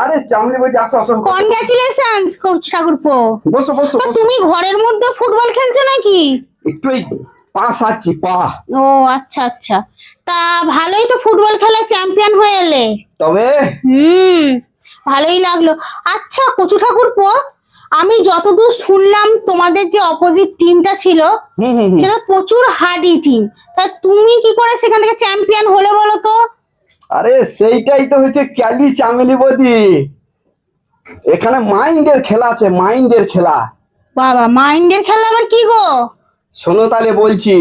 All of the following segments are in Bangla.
আরে চামড়ি বলছি, আসো আসো। কনগ্রাচুলেশনস কোচ ঠাকুরপো। বসো বসো তো বসো। তুমি ঘরের মধ্যে ফুটবল খেলছো নাকি? একটু এই পা সারছি পা। ও আচ্ছা আচ্ছা, তা ভালোই তো ফুটবল খেলা চ্যাম্পিয়ন হয়ে এলে। তবে ভালোই লাগলো। আচ্ছা কচু ঠাকুরপো, আমি যতদূর শুনলাম তোমাদের যে অপোজিট টিমটা ছিল সেটা প্রচুর হার্ডি টিম, তা তুমি কি করে সেখান থেকে চ্যাম্পিয়ন হলে বলো তো? আরে সেইটাই তো হচ্ছে ক্যালি চামেলি বদি। এখানে মাইন্ডের খেলা আছে, মাইন্ডের খেলা। বাবা, মাইন্ডের খেলা আবার কি গো? শোনো তাহলে বলছি।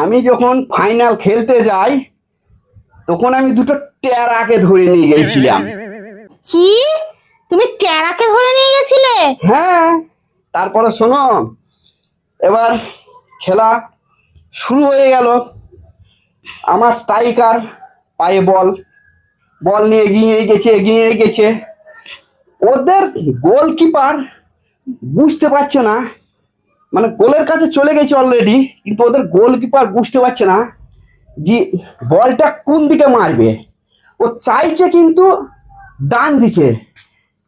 আমি যখন ফাইনাল খেলতে যাই তখন আমি দুটো টেরাকে ধরে নিয়ে গেছিলাম। কি, তুমি টেরাকে ধরে নিয়ে গেছিলে? হ্যাঁ, তারপরে শোনো, এবার খেলা শুরু হয়ে গেল। আমার স্ট্রাইকার পায়ে বল বল নিয়ে এগিয়ে গেছে। ওদের গোলকিপার বুঝতে পারছে না, মানে গোলের কাছে চলে গেছে অলরেডি, কিন্তু ওদের গোলকিপার বুঝতে পারছে না যে বলটা কোন দিকে মারবে। ও চাইছে কিন্তু ডান দিকে,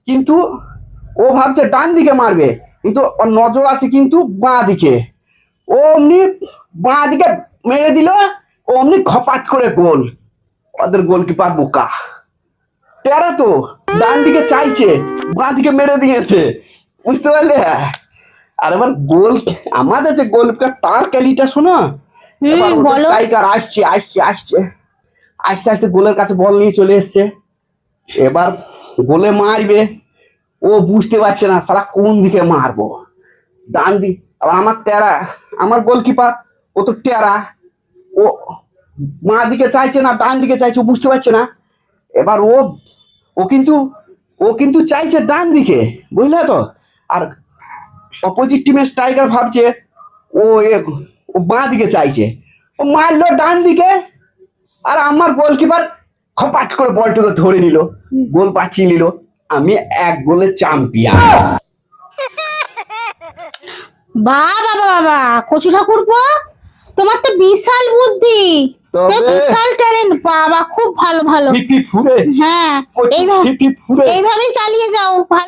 কিন্তু ও ভাবছে ডান দিকে মারবে, কিন্তু ওর নজর আছে কিন্তু বাঁ দিকে। ও অমনি বাঁ দিকে মেরে দিল, ও অমনি খপাট করে গোল। ওদের গোলকিপার বোকা, টেরা তো ডান দিকে চাইছে, বাঁ দিকে মেরে দিয়েছে, বুঝতে পারলে? আর এবার গোল, আমাদের যে গোলকিপার তার ক্যালিটা শোনো। এবার স্ট্রাইকার আসছে আসছে আসছে আস্তে আস্তে গোলের কাছে বল নিয়ে চলে এসছে। এবার গোলে মারবে, ও বুঝতে পারছে না সারা কোন দিকে মারবো। ডান দিক, আবার আমার টেরা, আমার গোলকিপার ও তো টেরা, ও বাঁ দিকে চাইছে না ডান দিকে চাইছে, ও বুঝতে পারছে না। এবার ও কিন্তু চাইছে ডান দিকে, বুঝলে তো? আর অপোজিট টিমের স্ট্রাইকার ভাবছে ও বাঁ দিকে চাইছে, ও মারলো ডান দিকে। আর আমার গোলকিপার খপাট করে বলটাকে ধরে নিল, গোল বাঁচিয়ে নিল। আমি এক গোলে চ্যাম্পিয়ন। বাবা বাবা, কচু ঠাকুরপো তোমার তো বিশাল বুদ্ধি, বিশাল ট্যালেন্ট। বাবা খুব ভালো ভালো। ফিফি ফুরে, হ্যাঁ, এইভাবেই চালিয়ে যাও। ভালো।